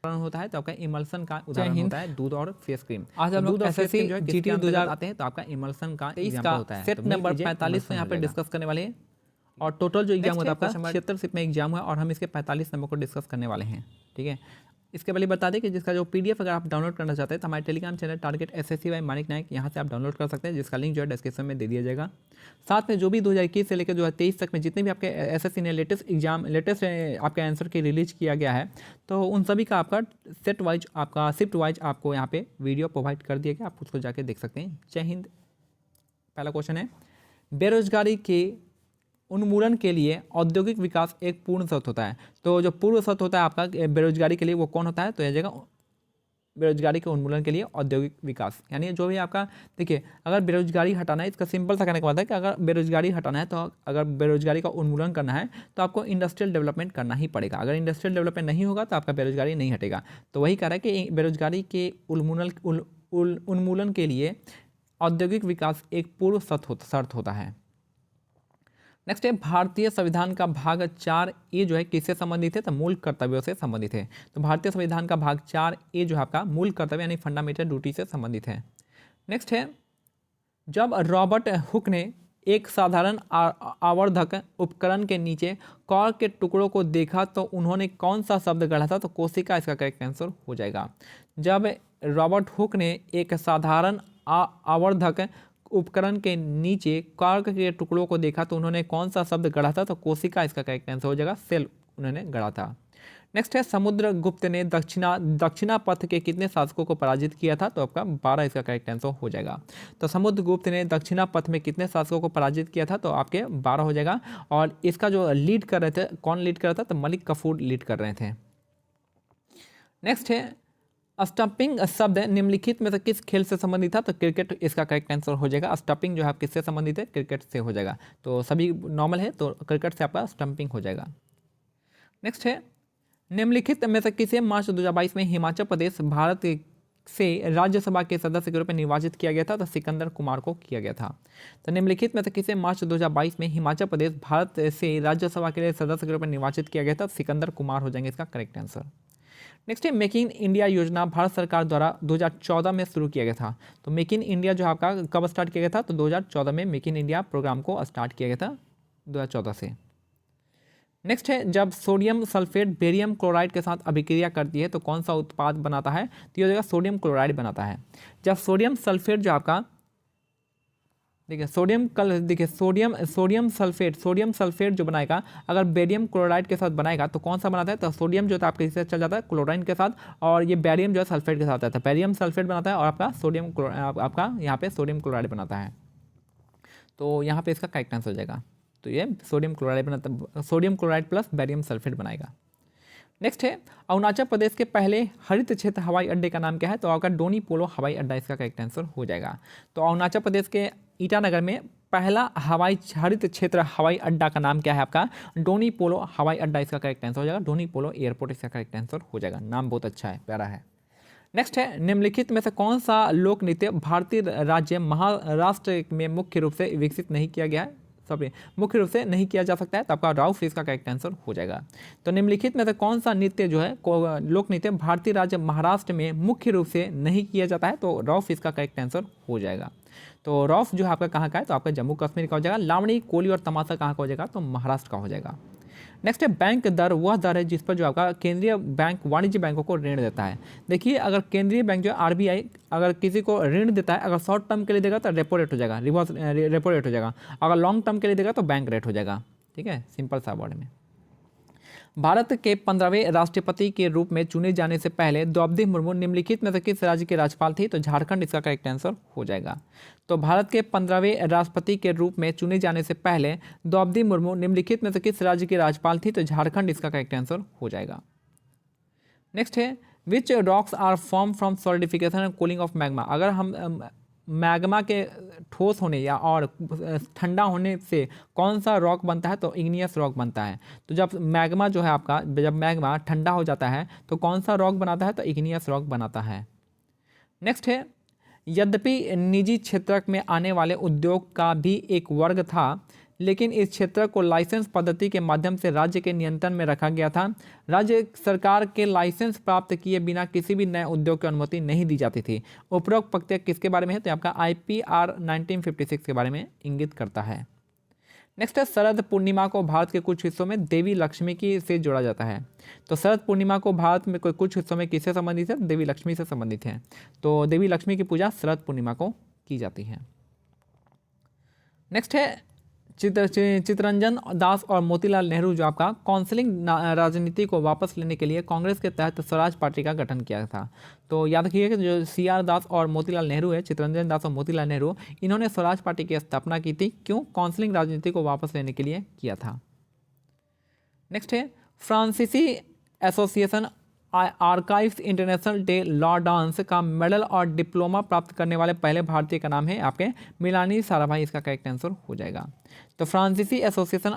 होता है तो आपका इमल्सन का उदाहरण होता है दूध और फेस क्रीम। आज हम लोग एसएससी जीटी 2023 आते हैं तो आपका इमल्सन का एग्जांपल का होता है। सेट तो नंबर 45 में यहाँ पे डिस्कस करने वाले हैं और टोटल जो एग्जाम होता है आपका 76 सेट में एग्जाम है और हम इसके 45 नंबर को डिस्कस करने वाले हैं। ठीक है, इसके पहले बता दें कि जिसका जो पीडीएफ अगर आप डाउनलोड करना चाहते हैं तो हमारे Telegram channel Target SSC by Manik Nayak, यहाँ से आप डाउनलोड कर सकते हैं, जिसका लिंक जो है डिस्क्रिप्शन में दे दिया जाएगा। साथ में जो भी 2021 से लेकर 2023 तक में जितने भी आपके एसएससी ने लेटेस्ट आपके आंसर की रिलीज किया गया है तो उन सभी का आपका सेट वाइज आपका शिफ्ट वाइज आपको यहाँ पे वीडियो प्रोवाइड कर दिया गया, आप उसको जाके देख सकते हैं। जय हिंद। पहला क्वेश्चन है, बेरोजगारी के उन्मूलन के लिए औद्योगिक विकास एक पूर्ण शर्त होता है। तो जो पूर्व शर्त होता है आपका बेरोजगारी के लिए वो कौन होता है? तो यह जगह बेरोजगारी के उन्मूलन के लिए औद्योगिक विकास, यानी जो भी आपका देखिए अगर बेरोजगारी हटाना है, इसका सिंपल सा कहने का मतलब है कि अगर बेरोजगारी हटाना है तो अगर बेरोजगारी का उन्मूलन करना है तो आपको इंडस्ट्रियल डेवलपमेंट करना ही पड़ेगा। अगर इंडस्ट्रियल डेवलपमेंट नहीं होगा तो आपका बेरोजगारी नहीं हटेगा। तो वही कह रहा है कि बेरोजगारी के उन्मूलन के लिए औद्योगिक विकास एक पूर्व शर्त होता है। नेक्स्ट है, भारतीय संविधान का भाग 4A जो है किससे संबंधित है? तो मूल कर्तव्यों से संबंधित है। तो भारतीय संविधान का भाग 4A जो है आपका मूल कर्तव्य यानी फंडामेंटल ड्यूटी से संबंधित है। नेक्स्ट है, जब रॉबर्ट हुक ने एक साधारण आवर्धक उपकरण के नीचे कॉर्क के टुकड़ों को देखा तो उन्होंने कौन सा शब्द गढ़ा था? तो कोशिका इसका करेक्ट आंसर हो जाएगा। जब रॉबर्ट हुक ने एक साधारण आवर्धक उपकरण के नीचे कॉर्क के टुकड़ों को देखा तो उन्होंने कौन सा शब्द गढ़ा था? तो कोशिका इसका करेक्ट आंसर हो जाएगा, सेल उन्होंने गढ़ा था। नेक्स्ट है, समुद्रगुप्त ने दक्षिणा पथ के कितने शासकों को पराजित किया था? तो आपका 12 इसका करेक्ट आंसर हो जाएगा। तो समुद्रगुप्त ने दक्षिणा पथ में कितने शासकों को पराजित किया था? तो आपके 12 हो जाएगा। और इसका जो लीड कर रहे थे, कौन लीड कर रहा था? तो मलिक कफूर लीड कर रहे थे। नेक्स्ट है, स्टंपिंग शब्द निम्नलिखित में से किस खेल से संबंधित था? तो क्रिकेट इसका करेक्ट आंसर हो जाएगा। स्टंपिंग जो है किससे संबंधित है? क्रिकेट से हो जाएगा। तो सभी नॉर्मल है तो क्रिकेट से आपका स्टंपिंग हो जाएगा। नेक्स्ट है, निम्नलिखित में से किसे मार्च 2022 में हिमाचल प्रदेश भारत से राज्यसभा के सदस्य के रूप में निर्वाचित किया गया था? तो सिकंदर कुमार को किया गया था। तो निम्नलिखित में से किसे मार्च 2022 में हिमाचल प्रदेश भारत से राज्यसभा के लिए सदस्य के रूप में निर्वाचित किया गया था? सिकंदर कुमार हो जाएंगे इसका करेक्ट आंसर। नेक्स्ट है, मेक इन इंडिया योजना भारत सरकार द्वारा 2014 में शुरू किया गया था। तो मेक इन इंडिया जो आपका कब स्टार्ट किया गया था? तो 2014 में मेक इन इंडिया प्रोग्राम को स्टार्ट किया गया था 2014 से। नेक्स्ट है, जब सोडियम सल्फेट बेरियम क्लोराइड के साथ अभिक्रिया करती है तो कौन सा उत्पाद बनाता है? तो ये जगह सोडियम क्लोराइड बनाता है। जब सोडियम सल्फेट जो आपका देखिए सोडियम सल्फेट जो बनाएगा अगर बेरियम क्लोराइड के साथ बनाएगा तो कौन सा बनाता है? तो सोडियम जो था आपके इससे चल जाता है क्लोराइड के साथ और ये बेरियम जो है सल्फेट के साथ आता है। बेरियम सल्फेट बनाता है और आपका आपका यहाँ पे सोडियम क्लोराइड बनाता है। तो यहाँ पे इसका करेक्ट आंसर हो जाएगा। तो ये sodium chloride plus barium sulphate बनाएगा। नेक्स्ट है, अरुणाचल प्रदेश के पहले हरित क्षेत्र हवाई अड्डे का नाम क्या है? तो आपका डोनी पोलो हवाई अड्डा इसका करेक्ट आंसर हो जाएगा। तो अरुणाचल प्रदेश के ईटानगर में पहला हरित क्षेत्र हवाई अड्डा का नाम क्या है? आपका डोनी पोलो हवाई अड्डा इसका करेक्ट आंसर हो जाएगा। डोनी पोलो एयरपोर्ट इसका करेक्ट आंसर हो जाएगा। नाम बहुत अच्छा है, प्यारा है। नेक्स्ट है, निम्नलिखित में से कौन सा लोक नृत्य भारतीय राज्य महाराष्ट्र में मुख्य रूप से विकसित नहीं किया गया है? मुख्य रूप से नहीं किया जा सकता है? तो आपका राउफ इसका करेक्ट आंसर हो जाएगा। तो निम्नलिखित में से कौन सा नृत्य जो है लोक नृत्य भारतीय राज्य महाराष्ट्र में मुख्य रूप से नहीं किया जाता है? तो रौफ इसका करेक्ट आंसर हो जाएगा। तो रौफ जो है आपका कहाँ का है? तो आपका जम्मू कश्मीर का हो जाएगा। लावणी, कोली और तमाशा कहाँ का हो जाएगा? तो महाराष्ट्र का हो जाएगा। नेक्स्ट है, बैंक दर वह दर है जिस पर जो आपका केंद्रीय बैंक वाणिज्य बैंकों को ऋण देता है। देखिए अगर केंद्रीय बैंक जो है आरबीआई अगर किसी को ऋण देता है, अगर शॉर्ट टर्म के लिए देगा तो रेपो रेट हो जाएगा, रिवर्स रेपो रेट हो जाएगा। अगर लॉन्ग टर्म के लिए देगा तो बैंक रेट हो जाएगा। ठीक है, सिंपल सा वर्ड में। भारत के 15वें राष्ट्रपति के रूप में चुने जाने से पहले द्रौपदी मुर्मू निम्नलिखित में से किस राज्य के राज्यपाल थी? तो झारखंड इसका करेक्ट आंसर हो जाएगा। तो भारत के 15वें राष्ट्रपति के रूप में चुने जाने से पहले द्रौपदी मुर्मू निम्नलिखित में से किस राज्य की राज्यपाल थी? तो झारखंड इसका करेक्ट आंसर हो जाएगा। नेक्स्ट है, which rocks are form from solidification and cooling of magma. अगर हम मैग्मा के ठोस होने या और ठंडा होने से कौन सा रॉक बनता है? तो इग्नियस रॉक बनता है। तो जब मैग्मा जो है आपका जब मैग्मा ठंडा हो जाता है तो कौन सा रॉक बनाता है? तो इग्नियस रॉक बनाता है। नेक्स्ट है, यद्यपि निजी क्षेत्र में आने वाले उद्योग का भी एक वर्ग था लेकिन इस क्षेत्र को लाइसेंस पद्धति के माध्यम से राज्य के नियंत्रण में रखा गया था। राज्य सरकार के लाइसेंस प्राप्त किए बिना किसी भी नए उद्योग की अनुमति नहीं दी जाती थी। उपरोक्त पंक्तियाँ किसके बारे में है? तो आपका IPR 1956 के बारे में इंगित करता है। नेक्स्ट है, शरद पूर्णिमा को भारत के कुछ हिस्सों में देवी लक्ष्मी की से जोड़ा जाता है। तो शरद पूर्णिमा को भारत में कोई कुछ हिस्सों में किससे संबंधित है? देवी लक्ष्मी से संबंधित है। तो देवी लक्ष्मी की पूजा शरद पूर्णिमा को की जाती है। नेक्स्ट है, चित्तरंजन दास और मोतीलाल नेहरू जो आपका काउंसिलिंग राजनीति को वापस लेने के लिए कांग्रेस के तहत स्वराज पार्टी का गठन किया था। तो याद रखिएगा कि जो CR दास और मोतीलाल नेहरू है, चित्तरंजन दास और मोतीलाल नेहरू, इन्होंने स्वराज पार्टी की स्थापना की थी। क्यों? काउंसिलिंग राजनीति को वापस लेने के लिए किया था। नेक्स्ट है, फ्रांसीसी association archives international day law dance का मेडल और डिप्लोमा प्राप्त करने वाले पहले भारतीय का नाम है आपके मिलानी साराभाई। इसका करेक्ट आंसर हो जाएगा। तो फ्रांसीसी association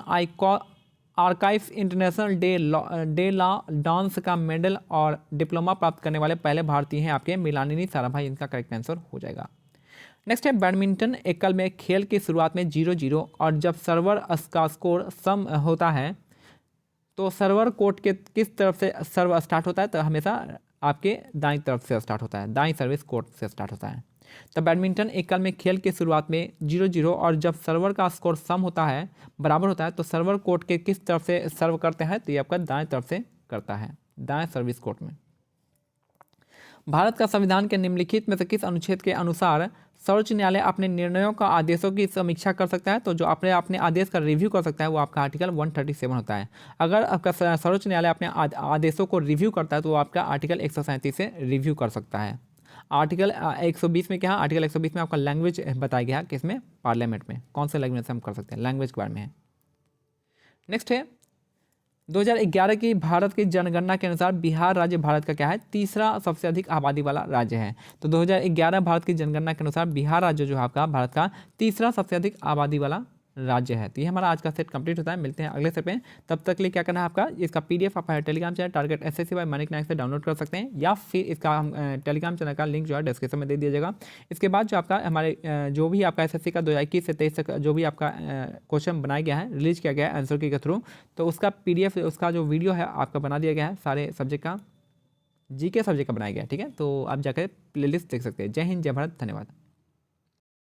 archives international day law dance का मेडल और डिप्लोमा प्राप्त करने वाले पहले भारतीय हैं आपके मिलानी साराभाई। इनका करेक्ट आंसर हो जाएगा। नेक्स्ट है, बैडमिंटन एकल में खेल की शुरुआत में 0-0 और जब सर्वर का स्कोर सम होता है तो सर्वर कोर्ट के किस तरफ से सर्व स्टार्ट होता है? तो हमेशा आपके दाईं तरफ से स्टार्ट होता है, दाईं सर्विस कोर्ट से स्टार्ट होता है। तो बैडमिंटन एकल में खेल की शुरुआत में 0-0 और जब सर्वर का स्कोर सम होता है, बराबर होता है, तो सर्वर कोर्ट के किस तरफ से सर्व करते हैं? तो ये आपका दाएं तरफ से करता है, दाएं सर्विस कोर्ट में। भारत का संविधान के निम्नलिखित में से किस अनुच्छेद के अनुसार सर्वोच्च न्यायालय अपने निर्णयों का आदेशों की समीक्षा कर सकता है? तो जो अपने आदेश का रिव्यू कर सकता है वो आपका आर्टिकल 137 होता है। अगर आपका सर्वोच्च न्यायालय अपने आदेशों को रिव्यू करता है तो वो आपका आर्टिकल 137 से रिव्यू कर सकता है। आर्टिकल 120 में क्या है? आर्टिकल 120 में आपका लैंग्वेज बताया गया है, किसमें? पार्लियामेंट में। कौन से लैंग्वेज से हम कर सकते हैं? लैंग्वेज के बारे में है। नेक्स्ट है, 2011 की भारत की जनगणना के अनुसार बिहार राज्य भारत का क्या है? तीसरा सबसे अधिक आबादी वाला राज्य है। तो 2011 भारत की जनगणना के अनुसार बिहार राज्य जो है आपका भारत का तीसरा सबसे अधिक आबादी वाला राज्य है। तो ये हमारा आज का सेट कंप्लीट होता है। मिलते हैं अगले सेट में। तब तक के लिए क्या करना है आपका? इसका PDF आप Telegram channel Target SSC by Manik Nayak से डाउनलोड कर सकते हैं, या फिर इसका हम टेलीग्राम चैनल का लिंक जो है डिस्क्रिप्शन में दे दिया जाएगा। इसके बाद जो आपका हमारे जो भी आपका SSC का 2021 से 23 तक जो भी आपका क्वेश्चन बनाया गया है, रिलीज किया गया है आंसर की के थ्रू, तो उसका PDF उसका जो वीडियो है आपका बना दिया गया है, सारे सब्जेक्ट का, GK सब्जेक्ट का बनाया गया है। ठीक है, तो आप जाकर प्लेलिस्ट देख सकते हैं। जय हिंद, जय भारत, धन्यवाद।